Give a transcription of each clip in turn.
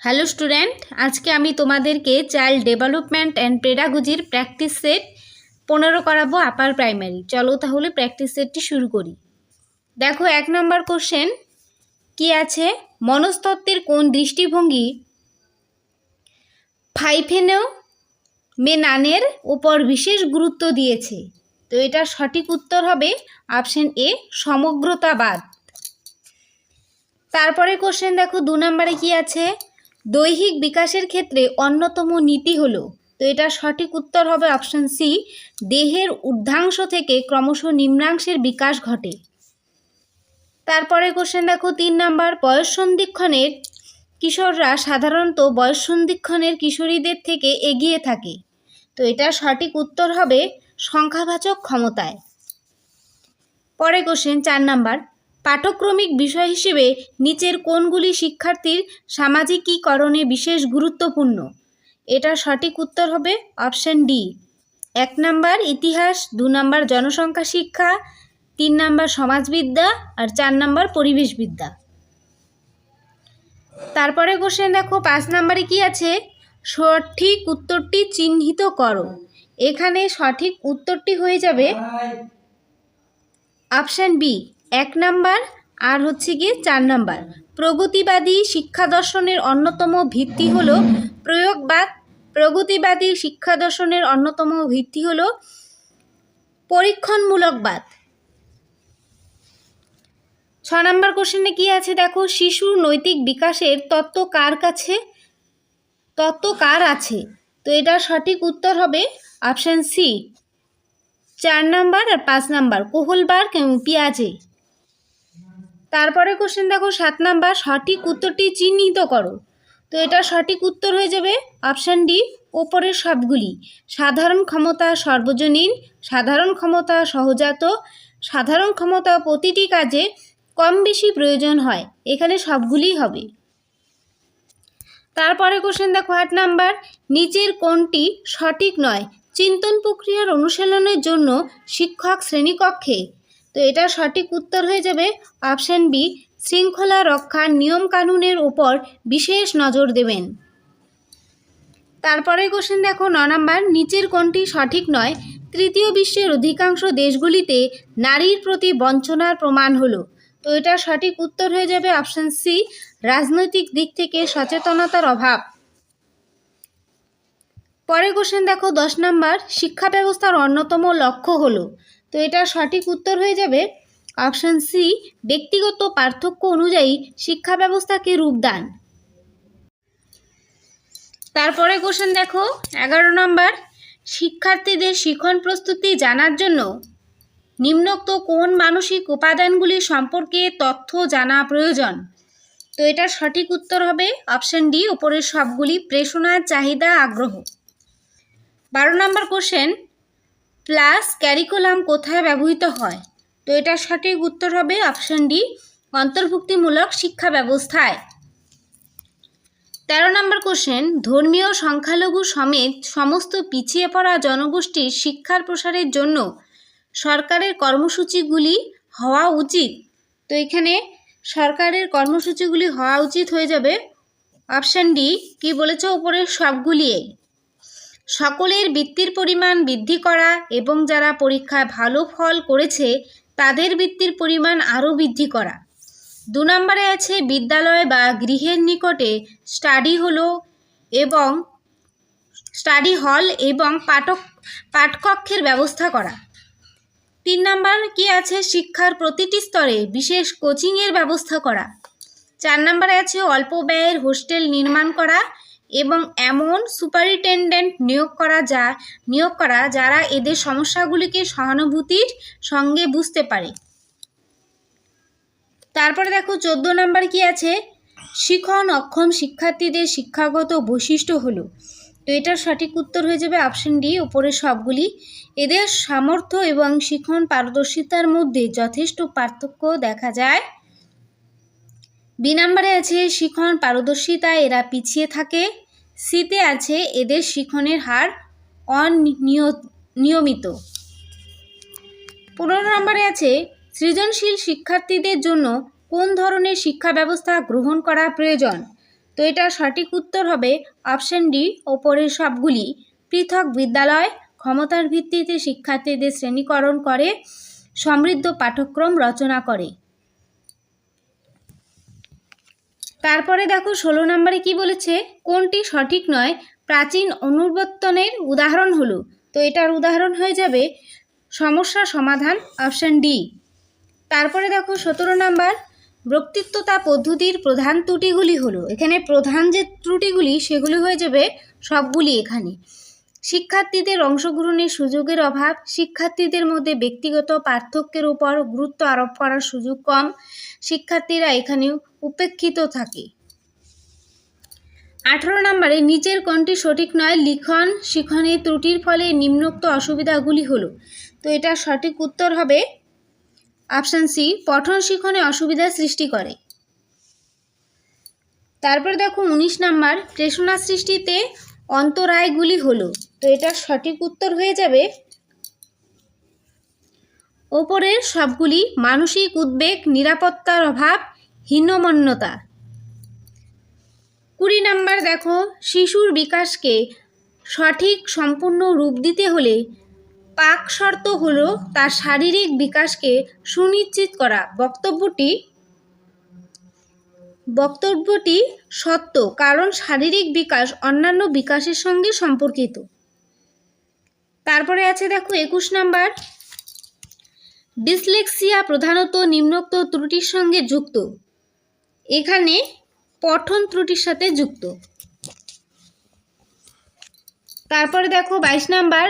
Hello student, আজকে আমি তোমাদেরকে চাইল্ড ডেভেলপমেন্ট অ্যান্ড পেডাগোজির প্র্যাকটিস সেট 15 করাবো আপার প্রাইমারি। চলো তাহলে প্র্যাকটিস সেটটি শুরু করি। দেখো 1 নম্বর কোশ্চেন কি আছে, মনস্তত্ত্বের কোন দৃষ্টিভঙ্গি ফাইফেনোমেননের উপর বিশেষ গুরুত্ব দিয়েছে? তো এটার সঠিক উত্তর হবে অপশন এ, সমগ্রতাবাদ। তারপরে কোশ্চেন দেখো 2 নম্বরে কি আছে, দৈহিক বিকাশের ক্ষেত্রে অন্যতম নীতি হলো। তো এটা সঠিক উত্তর হবে অপশন সি, দেহের ঊর্ধ্বাংশ থেকে ক্রমশ নিম্নাংশের বিকাশ ঘটে। তারপরে কোশ্চেন দেখো 3 নম্বর, বয়ঃসন্ধিক্ষণের কিশোররা সাধারণত বয়ঃসন্ধিক্ষণের কিশোরীদের থেকে এগিয়ে থাকে। তো এটা সঠিক উত্তর হবে সংখ্যাবাচক ক্ষমতায়। পরে কোশ্চেন 4 নম্বর, পাঠ্যক্রমিক বিষয় হিসেবে নিচের কোনগুলি শিক্ষার্থীর সামাজিকীকরণে বিশেষ গুরুত্বপূর্ণ? এটা সঠিক উত্তর হবে অপশন ডি, 1 নম্বর ইতিহাস, 2 নম্বর জনসংখ্যা শিক্ষা, 3 নম্বর সমাজবিদ্যা আর 4 নম্বর পরিবেশবিদ্যা। তারপরে কোশ্চেন দেখো 5 নম্বরে কি আছে, সঠিক উত্তরটি চিহ্নিত করো। এখানে সঠিক উত্তরটি হয়ে যাবে অপশন বি, 1 নম্বর আর হচ্ছে গিয়ে 4 নম্বর। প্রগতিবাদী শিক্ষা দর্শনের অন্যতম ভিত্তি হলো প্রয়োগবাদ। প্রগতিবাদী শিক্ষা দর্শনের অন্যতম ভিত্তি হলো পরীক্ষণমূলকবাদ। 6 নম্বর কোশ্চেনে কি আছে দেখো, শিশুর নৈতিক বিকাশের তত্ত্ব কার আছে? তো এটা সঠিক উত্তর হবে অপশন সি, 4 নম্বর আর 5 নম্বর, কোহলবার্গ এবং পিয়াজে। তারপরে কোশ্চেন দেখো 7 নম্বর, সঠিক উত্তরটি চিহ্নিত করো। তো এটা সঠিক উত্তর হয়ে যাবে অপশন ডি, ওপরের সবগুলি। সাধারণ ক্ষমতা সর্বজনীন, সাধারণ ক্ষমতা সহজাত, সাধারণ ক্ষমতা প্রতিটি কাজে কম বেশি প্রয়োজন হয়। এখানে সবগুলিই হবে। তারপরে কোশ্চেন দেখো 8 নাম্বার, নিচের কোনটি সঠিক নয়? চিন্তন প্রক্রিয়ার অনুশীলনের জন্য শিক্ষক শ্রেণীকক্ষে। তো এটা সঠিক উত্তর হয়ে যাবে অপশন বি, শৃঙ্খলা রক্ষার নিয়ম কানুনের উপর বিশেষ নজর দেবেন। তারপরে কোশ্চেন দেখো 9 নাম্বার, নিচের কোনটি সঠিক নয়? তৃতীয় বিশ্বের অধিকাংশ দেশগুলিতে নারীর প্রতি বঞ্চনার প্রমাণ হলো। তো এটা সঠিক উত্তর হয়ে যাবে অপশন সি, রাজনৈতিক দিক থেকে সচেতনতার অভাব। পরের কোশ্চেন দেখো 10 নাম্বার, শিক্ষা ব্যবস্থার অন্যতম লক্ষ্য হলো। তো এটা সঠিক উত্তর হয়ে যাবে অপশন সি, ব্যক্তিগত পার্থক্য অনুযায়ী শিক্ষা ব্যবস্থাকে রূপদান। তারপরে কোশ্চেন দেখো 11 নম্বর, শিক্ষার্থীদের শিখন প্রস্তুতি জানার জন্য নিম্নোক্ত কোন মানসিক উপাদানগুলি সম্পর্কে তথ্য জানা প্রয়োজন? তো এটার সঠিক উত্তর হবে অপশন ডি, উপরের সবগুলি। প্রেরণা, চাহিদা, আগ্রহ। 12 নম্বর কোশ্চেন, প্লাস ক্যারিকুলাম কোথায় ব্যবহৃত হয়? তো এটার সঠিক উত্তর হবে অপশন ডি, অন্তর্ভুক্তিমূলক শিক্ষা ব্যবস্থায়। 13 নম্বর কোশ্চেন, ধর্মীয় সংখ্যালঘু সমেত সমস্ত পিছিয়ে পড়া জনগোষ্ঠীর শিক্ষার প্রসারের জন্য সরকারের কর্মসূচিগুলি হওয়া উচিত। তো এখানে সরকারের কর্মসূচিগুলি হওয়া উচিত হয়ে যাবে অপশন ডি, কি বলেছে, উপরের সবগুলি। সকলের বৃত্তির পরিমাণ বৃদ্ধি করা এবং যারা পরীক্ষায় ভালো ফল করেছে তাদের বৃত্তির পরিমাণ আরও বৃদ্ধি করা। 2 নম্বরে আছে বিদ্যালয় বা গৃহের নিকটে স্টাডি হল এবং পাঠকক্ষের ব্যবস্থা করা। 3 নম্বর কি আছে, শিক্ষার প্রতিটি স্তরে বিশেষ কোচিংয়ের ব্যবস্থা করা। 4 নম্বরে আছে অল্প ব্যয়ের হোস্টেল নির্মাণ করা এবং এমন সুপারিনটেনডেন্ট নিয়োগ করা যারা এদের সমস্যাগুলিকে সহানুভূতির সঙ্গে বুঝতে পারে। তারপরে দেখো 14 নম্বর কি আছে, শিখন অক্ষম শিক্ষার্থীদের শিক্ষাগত বৈশিষ্ট্য হলো। তো এটার সঠিক উত্তর হয়ে যাবে অপশন ডি, উপরের সবগুলি। এদের সামর্থ্য এবং শিখন পারদর্শিতার মধ্যে যথেষ্ট পার্থক্য দেখা যায়। বি নম্বরে আছে শিখন পারদর্শিতায় এরা পিছিয়ে থাকে। সিতে আছে এদের শিখনের হার অনিয়মিত। 15 নম্বরে আছে সৃজনশীল শিক্ষার্থীদের জন্য কোন ধরনের শিক্ষা ব্যবস্থা গ্রহণ করা প্রয়োজন? তো তো এটা সঠিক উত্তর হবে অপশন ডি, ওপরের সবগুলি। পৃথক বিদ্যালয় ক্ষমতার ভিত্তিতে শিক্ষার্থীদের শ্রেণীকরণ করে সমৃদ্ধ পাঠ্যক্রম রচনা করে। তারপরে দেখো 16 নম্বরে কি বলেছে, কোনটি সঠিক নয়? প্রাচীন অনুবর্তনের উদাহরণ হলো, তো এটার উদাহরণ হয়ে যাবে সমস্যা সমাধান, অপশন ডি। তারপরে দেখো 17 নম্বর, বক্তৃতা পদ্ধতির প্রধান ত্রুটিগুলি হলো, এখানে প্রধান যে ত্রুটিগুলি সেগুলি হয়ে যাবে সবগুলি এখানে। শিক্ষার্থীদের অংশগ্রহণের সুযোগের অভাব, শিক্ষার্থীদের মধ্যে ব্যক্তিগত পার্থক্যের উপর গুরুত্ব আরোপ করার সুযোগ কম, শিক্ষার্থীরা এখানে উপেক্ষিত থাকে। 18 নম্বরে নিচের কোনটি সঠিক নয়? লিখন শিখনে ত্রুটির ফলে নিম্নোক্ত অসুবিধাগুলি হলো, তো এটা সঠিক উত্তর হবে অপশন সি, পঠন শিখনে অসুবিধা সৃষ্টি করে। তারপর দেখো 19 নম্বর, প্রেষণা সৃষ্টিতে অন্তরায়গুলি হলো, তো এটা সঠিক উত্তর হয়ে যাবে ওপরের সবগুলি। মানসিক উদ্বেগ, নিরাপত্তার অভাব, হীনমন্যতা। 20 নম্বর দেখো, শিশুর বিকাশকে সঠিক সম্পূর্ণ রূপ দিতে হলে পাক শর্ত হলো তার শারীরিক বিকাশকে সুনিশ্চিত করা। বক্তব্যটি সত্য, কারণ শারীরিক বিকাশ অন্যান্য বিকাশের সঙ্গে সম্পর্কিত। তারপরে আছে দেখো 21 নম্বর, ডিসলেক্সিয়া প্রধানত নিম্নোক্ত ত্রুটির সঙ্গে যুক্ত, এখানে পঠন ত্রুটির সাথে যুক্ত। তারপরে দেখো 22 নম্বর,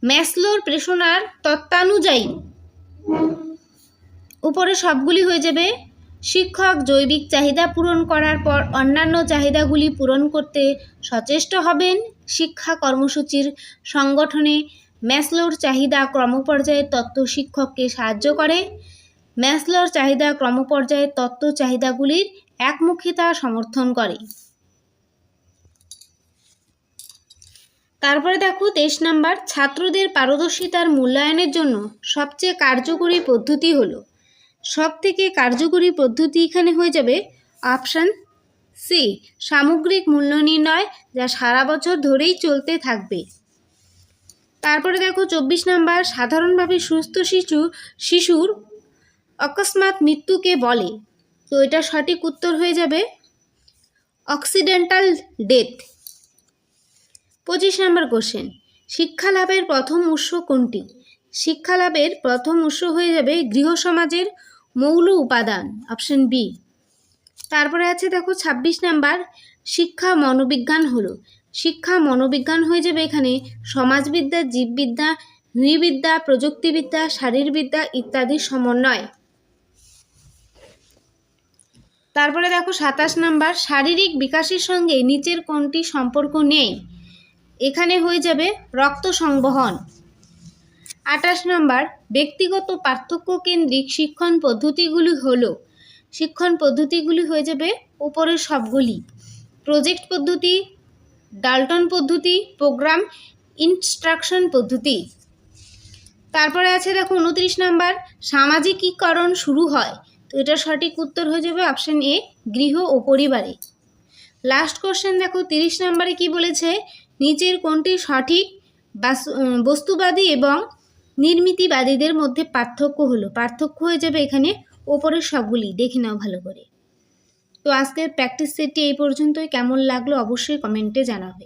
ম্যাসলোর প্রেষণার তত্ত্বানুযায়ী, উপরে সবগুলি হয়ে যাবে শিক্ষক জৈবিক চাহিদা পূরণ করার পর অন্যান্য চাহিদাগুলি পূরণ করতে সচেষ্ট হবেন। শিক্ষা কর্মসূচির সংগঠনে ম্যাসলোর চাহিদা ক্রমপর্যায়ের তত্ত্ব শিক্ষককে সাহায্য করে। ম্যাসলোর চাহিদা ক্রমপর্যায়ের তত্ত্ব চাহিদাগুলির একমুখিতা সমর্থন করে। তারপরে দেখো 23 নম্বর, ছাত্রদের পারদর্শিতার মূল্যায়নের জন্য সবচেয়ে কার্যকরী পদ্ধতি হলো, সবথেকে কার্যকরী পদ্ধতি এখানে হয়ে যাবে অপশন সি, সামগ্রিক মূল্য নির্ণয়, যা সারা বছর ধরেই চলতে থাকবে। তারপরে দেখো 24 নম্বর, সাধারণভাবে সুস্থ শিশুর অকস্মাৎ মৃত্যুকে বলে, তো এটা সঠিক উত্তর হয়ে যাবে অক্সিডেন্টাল ডেথ। 25 নম্বর কোশ্চেন, শিক্ষা লাভের প্রথম উৎস কোনটি? শিক্ষা লাভের প্রথম উৎস হয়ে যাবে গৃহ সমাজের মৌল উপাদান, অপশন বি। তারপরে আছে দেখো 26 নাম্বার, শিক্ষা মনোবিজ্ঞান হলো, শিক্ষা মনোবিজ্ঞান হয়ে যাবে এখানে সমাজবিদ্যা, জীববিদ্যা, নৃবিদ্যা, প্রযুক্তিবিদ্যা, শারীরবিদ্যা ইত্যাদির সমন্বয়। তারপরে দেখো 27 নাম্বার, শারীরিক বিকাশের সঙ্গে নিচের কোনটি সম্পর্ক নেই? এখানে হয়ে যাবে রক্ত সংবহন। 28 নম্বর, ব্যক্তিগত পার্থক্য কেন্দ্রিক শিক্ষণ পদ্ধতিগুলি হলো, শিক্ষণ পদ্ধতিগুলি হয়ে যাবে উপরের সবগুলি। প্রজেক্ট পদ্ধতি, ডাল্টন পদ্ধতি, প্রোগ্রাম ইনস্ট্রাকশন পদ্ধতি। তারপরে আছে দেখো 29 নম্বর, সামাজিকীকরণ শুরু হয়, তো এটা সঠিক উত্তর হয়ে যাবে অপশন এ, গৃহ ও পরিবারে। লাস্ট কোশ্চেন দেখো 30 নম্বরে কি বলেছে, নিচের কোনটি সঠিক? বস্তুবাদী এবং নির্মিতিবাদীদের মধ্যে পার্থক্য হলো, পার্থক্য হয়ে যাবে এখানে ওপরের সবগুলি, দেখে নাও ভালো করে। তো আজকের প্র্যাকটিস সেটটি এই পর্যন্তই। কেমন লাগলো অবশ্যই কমেন্টে জানাবে।